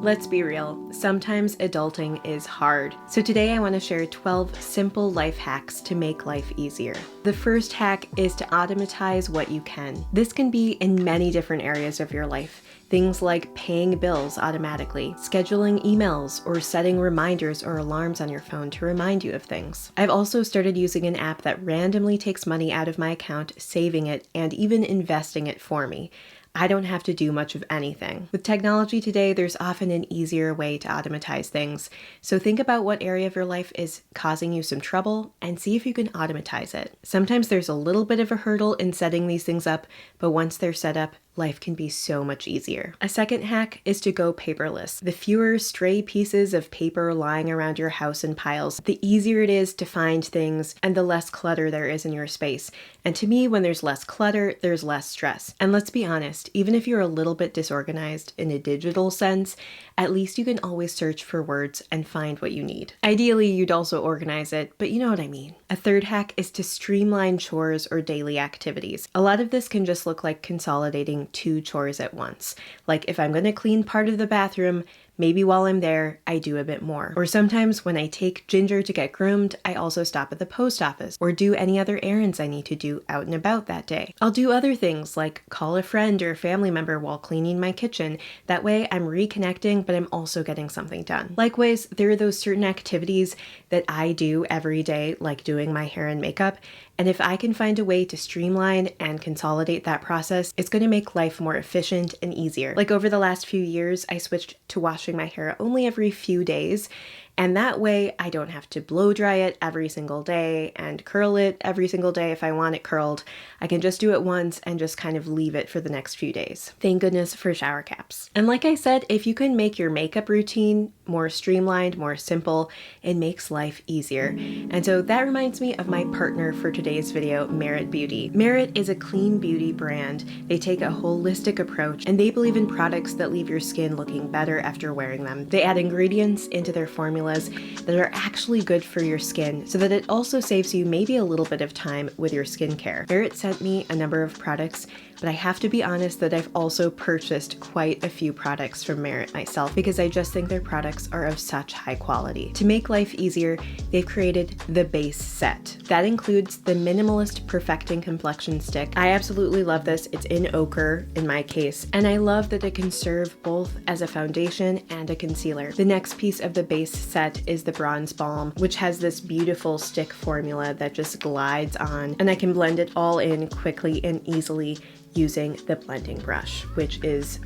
Let's be real, sometimes adulting is hard. So today I want to share 12 simple life hacks to make life easier. The first hack is to automatize what you can. This can be in many different areas of your life. Things like paying bills automatically, scheduling emails, or setting reminders or alarms on your phone to remind you of things. I've also started using an app that randomly takes money out of my account, saving it, and even investing it for me. I don't have to do much of anything. With technology today, there's often an easier way to automatize things. So think about what area of your life is causing you some trouble and see if you can automatize it. Sometimes there's a little bit of a hurdle in setting these things up, but once they're set up, life can be so much easier. A second hack is to go paperless. The fewer stray pieces of paper lying around your house in piles, the easier it is to find things and the less clutter there is in your space. And to me, when there's less clutter, there's less stress. And let's be honest, even if you're a little bit disorganized in a digital sense, at least you can always search for words and find what you need. Ideally, you'd also organize it, but you know what I mean. A third hack is to streamline chores or daily activities. A lot of this can just look like consolidating 2 chores at once. Like if I'm going to clean part of the bathroom, maybe while I'm there, I do a bit more. Or sometimes when I take Ginger to get groomed, I also stop at the post office or do any other errands I need to do out and about that day. I'll do other things like call a friend or a family member while cleaning my kitchen. That way I'm reconnecting, but I'm also getting something done. Likewise, there are those certain activities that I do every day, like doing my hair and makeup. And if I can find a way to streamline and consolidate that process, it's going to make life more efficient and easier. Like over the last few years, I switched to washing my hair only every few days. And that way I don't have to blow dry it every single day and curl it every single day if I want it curled. I can just do it once and just kind of leave it for the next few days. Thank goodness for shower caps. And like I said, if you can make your makeup routine more streamlined, more simple, it makes life easier. And so that reminds me of my partner for today's video, Merit Beauty. Merit is a clean beauty brand. They take a holistic approach and they believe in products that leave your skin looking better after wearing them. They add ingredients into their formulas that are actually good for your skin so that it also saves you maybe a little bit of time with your skincare. Merit sent me a number of products, but I have to be honest that I've also purchased quite a few products from Merit myself because I just think their products are of such high quality. To make life easier, they've created the base set. That includes the Minimalist Perfecting Complexion Stick. I absolutely love this. It's in ochre in my case, and I love that it can serve both as a foundation and a concealer. The next piece of the base set is the Bronze Balm, which has this beautiful stick formula that just glides on, and I can blend it all in quickly and easily using the blending brush, which is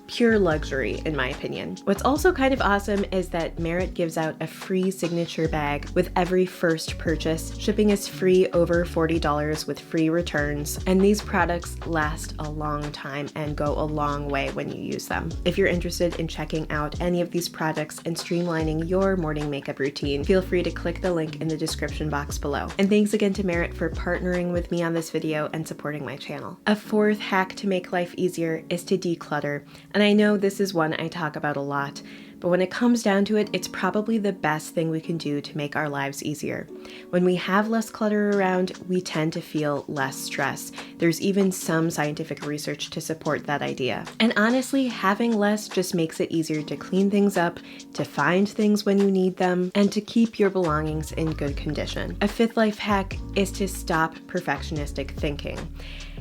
pure luxury in my opinion. What's also kind of awesome is that Merit gives out a free signature bag with every first purchase. Shipping is free over $40 with free returns, and these products last a long time and go a long way when you use them. If you're interested in checking out any of these products and streamlining your morning makeup routine, feel free to click the link in the description box below. And thanks again to Merit for partnering with me on this video and supporting my channel. A fourth hack to make life easier is to declutter. And I know this is one I talk about a lot, but when it comes down to it, it's probably the best thing we can do to make our lives easier. When we have less clutter around, we tend to feel less stress. There's even some scientific research to support that idea. And honestly, having less just makes it easier to clean things up, to find things when you need them, and to keep your belongings in good condition. A fifth life hack is to stop perfectionistic thinking.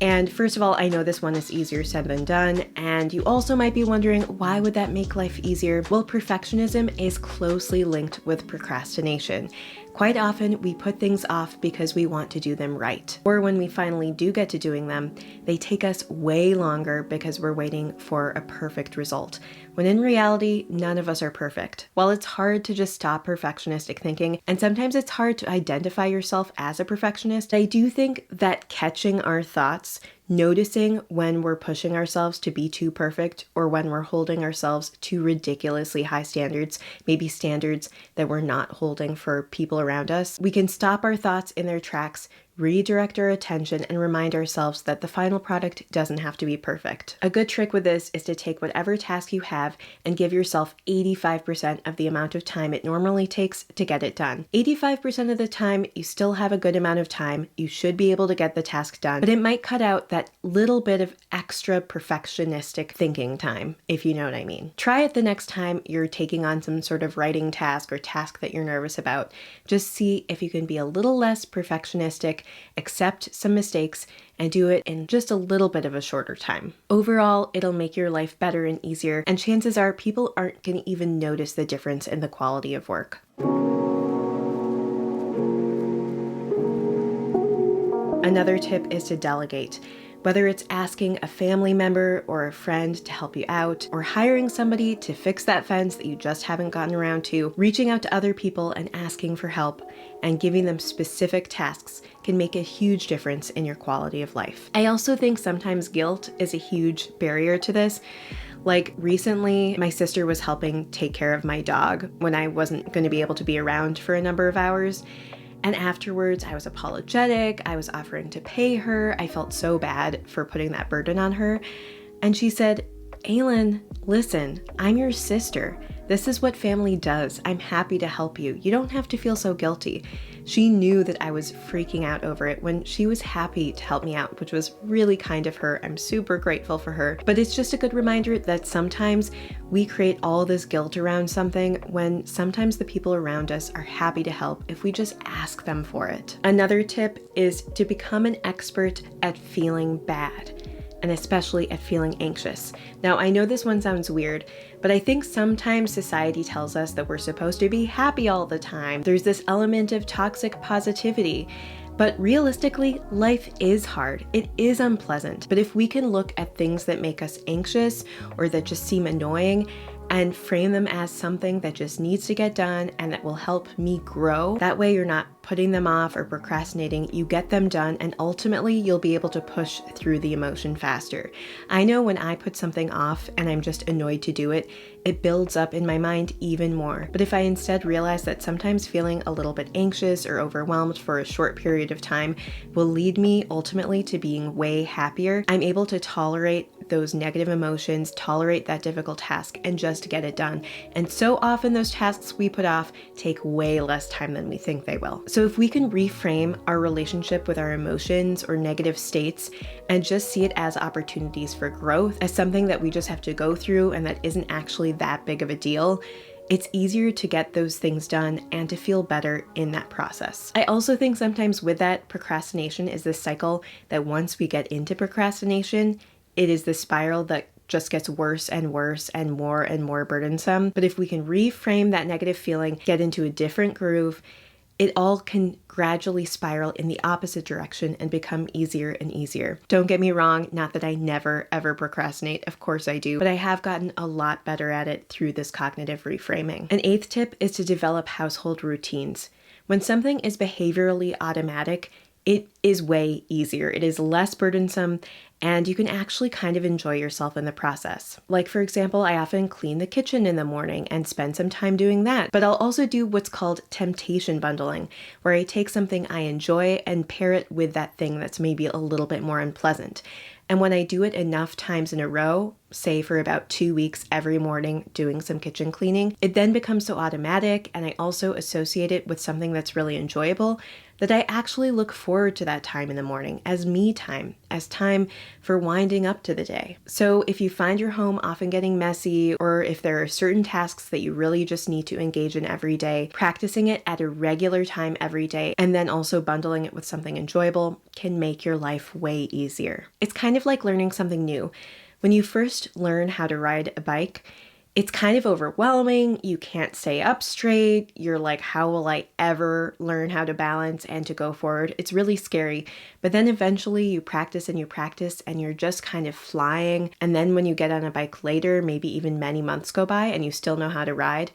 And first of all, I know this one is easier said than done, and you also might be wondering, why would that make life easier? Well, perfectionism is closely linked with procrastination. Quite often, we put things off because we want to do them right. Or when we finally do get to doing them, they take us way longer because we're waiting for a perfect result. When in reality, none of us are perfect. While it's hard to just stop perfectionistic thinking, and sometimes it's hard to identify yourself as a perfectionist, I do think that catching our thoughts, noticing when we're pushing ourselves to be too perfect or when we're holding ourselves to ridiculously high standards, maybe standards that we're not holding for people around us, we can stop our thoughts in their tracks, redirect our attention, and remind ourselves that the final product doesn't have to be perfect. A good trick with this is to take whatever task you have and give yourself 85% of the amount of time it normally takes to get it done. 85% of the time, you still have a good amount of time. You should be able to get the task done, but it might cut out that little bit of extra perfectionistic thinking time, if you know what I mean. Try it the next time you're taking on some sort of writing task or task that you're nervous about. Just see if you can be a little less perfectionistic, accept some mistakes, and do it in just a little bit of a shorter time. Overall, it'll make your life better and easier, and chances are people aren't going to even notice the difference in the quality of work. Another tip is to delegate. Whether it's asking a family member or a friend to help you out, or hiring somebody to fix that fence that you just haven't gotten around to, reaching out to other people and asking for help and giving them specific tasks can make a huge difference in your quality of life. I also think sometimes guilt is a huge barrier to this. Like recently, my sister was helping take care of my dog when I wasn't going to be able to be around for a number of hours. And afterwards, I was apologetic. I was offering to pay her. I felt so bad for putting that burden on her. And she said, "Aylin, listen, I'm your sister. This is what family does. I'm happy to help you. You don't have to feel so guilty." She knew that I was freaking out over it when she was happy to help me out, which was really kind of her. I'm super grateful for her. But it's just a good reminder that sometimes we create all this guilt around something when sometimes the people around us are happy to help if we just ask them for it. Another tip is to become an expert at feeling bad, and especially at feeling anxious. Now, I know this one sounds weird, but I think sometimes society tells us that we're supposed to be happy all the time. There's this element of toxic positivity. But realistically, life is hard. It is unpleasant. But if we can look at things that make us anxious or that just seem annoying and frame them as something that just needs to get done and that will help me grow, that way you're not putting them off or procrastinating, you get them done, and ultimately you'll be able to push through the emotion faster. I know when I put something off and I'm just annoyed to do it, it builds up in my mind even more. But if I instead realize that sometimes feeling a little bit anxious or overwhelmed for a short period of time will lead me ultimately to being way happier, I'm able to tolerate those negative emotions, tolerate that difficult task, and just get it done. And so often those tasks we put off take way less time than we think they will. So if we can reframe our relationship with our emotions or negative states and just see it as opportunities for growth, as something that we just have to go through and that isn't actually that big of a deal, it's easier to get those things done and to feel better in that process. I also think sometimes with that, procrastination is this cycle that once we get into procrastination, it is the spiral that just gets worse and worse and more burdensome. But if we can reframe that negative feeling, get into a different groove, it all can gradually spiral in the opposite direction and become easier and easier. Don't get me wrong, not that I never ever procrastinate, of course I do, but I have gotten a lot better at it through this cognitive reframing. An eighth tip is to develop household routines. When something is behaviorally automatic, it is way easier. It is less burdensome, and you can actually kind of enjoy yourself in the process. Like, for example, I often clean the kitchen in the morning and spend some time doing that. But I'll also do what's called temptation bundling, where I take something I enjoy and pair it with that thing that's maybe a little bit more unpleasant. And when I do it enough times in a row, say for about 2 weeks every morning doing some kitchen cleaning, it then becomes so automatic, and I also associate it with something that's really enjoyable, that I actually look forward to that time in the morning as me time, as time for winding up to the day. So if you find your home often getting messy, or if there are certain tasks that you really just need to engage in every day, practicing it at a regular time every day, and then also bundling it with something enjoyable can make your life way easier. It's kind of like learning something new. When you first learn how to ride a bike, it's kind of overwhelming. You can't stay up straight. You're like, how will I ever learn how to balance and to go forward? It's really scary. But then eventually you practice and you're just kind of flying. And then when you get on a bike later, maybe even many months go by and you still know how to ride,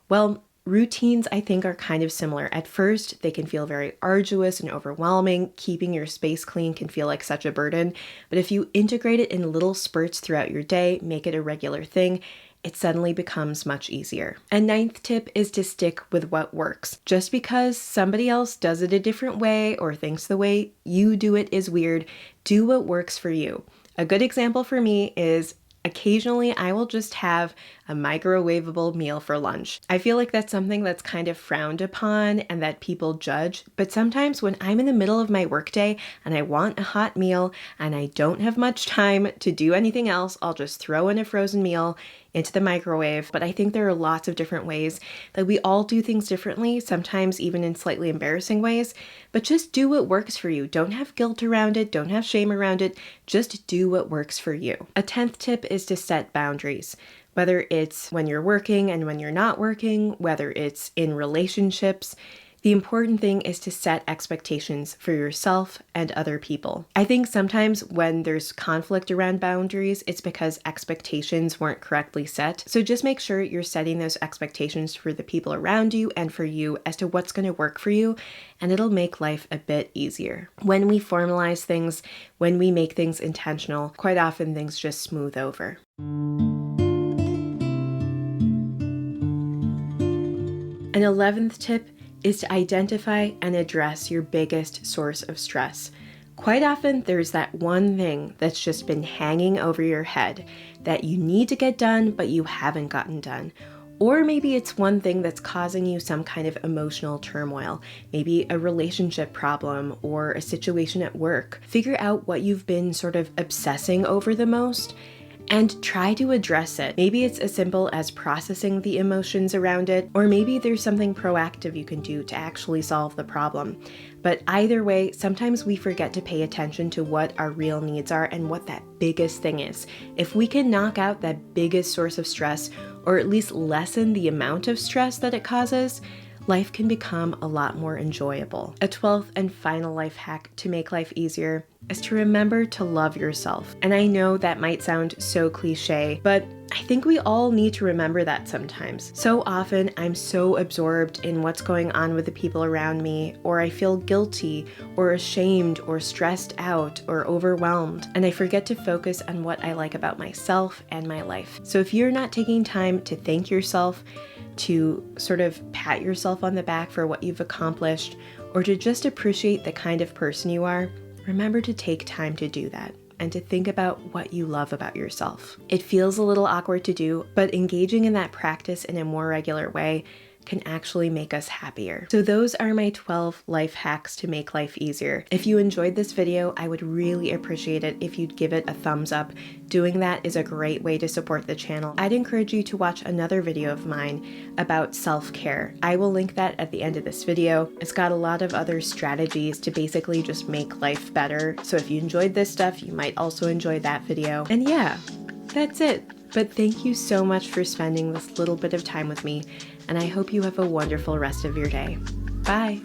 well, routines, I think, are kind of similar. At first, they can feel very arduous and overwhelming. Keeping your space clean can feel like such a burden. But if you integrate it in little spurts throughout your day, make it a regular thing, it suddenly becomes much easier. A ninth tip is to stick with what works. Just because somebody else does it a different way or thinks the way you do it is weird, do what works for you. A good example for me is occasionally I will just have a microwavable meal for lunch. I feel like that's something that's kind of frowned upon and that people judge, but sometimes when I'm in the middle of my workday and I want a hot meal and I don't have much time to do anything else, I'll just throw in a frozen meal into the microwave. But I think there are lots of different ways that we all do things differently, sometimes even in slightly embarrassing ways, but just do what works for you. Don't have guilt around it, don't have shame around it, just do what works for you. A 10th tip is to set boundaries. Whether it's when you're working and when you're not working, whether it's in relationships, the important thing is to set expectations for yourself and other people. I think sometimes when there's conflict around boundaries, it's because expectations weren't correctly set. So just make sure you're setting those expectations for the people around you and for you as to what's going to work for you, and it'll make life a bit easier. When we formalize things, when we make things intentional, quite often things just smooth over. An 11th tip is to identify and address your biggest source of stress. Quite often, there's that one thing that's just been hanging over your head that you need to get done, but you haven't gotten done. Or maybe it's one thing that's causing you some kind of emotional turmoil, maybe a relationship problem or a situation at work. Figure out what you've been sort of obsessing over the most and try to address it. Maybe it's as simple as processing the emotions around it, or maybe there's something proactive you can do to actually solve the problem. But either way, sometimes we forget to pay attention to what our real needs are and what that biggest thing is. If we can knock out that biggest source of stress, or at least lessen the amount of stress that it causes, life can become a lot more enjoyable. A 12th and final life hack to make life easier is to remember to love yourself. And I know that might sound so cliche, but I think we all need to remember that sometimes. So often I'm so absorbed in what's going on with the people around me, or I feel guilty or ashamed or stressed out or overwhelmed, and I forget to focus on what I like about myself and my life. So if you're not taking time to thank yourself, to sort of pat yourself on the back for what you've accomplished, or to just appreciate the kind of person you are, remember to take time to do that and to think about what you love about yourself. It feels a little awkward to do, but engaging in that practice in a more regular way can actually make us happier. So those are my 12 life hacks to make life easier. If you enjoyed this video, I would really appreciate it if you'd give it a thumbs up. Doing that is a great way to support the channel. I'd encourage you to watch another video of mine about self-care. I will link that at the end of this video. It's got a lot of other strategies to basically just make life better. So if you enjoyed this stuff, you might also enjoy that video. And yeah, that's it. But thank you so much for spending this little bit of time with me, and I hope you have a wonderful rest of your day. Bye!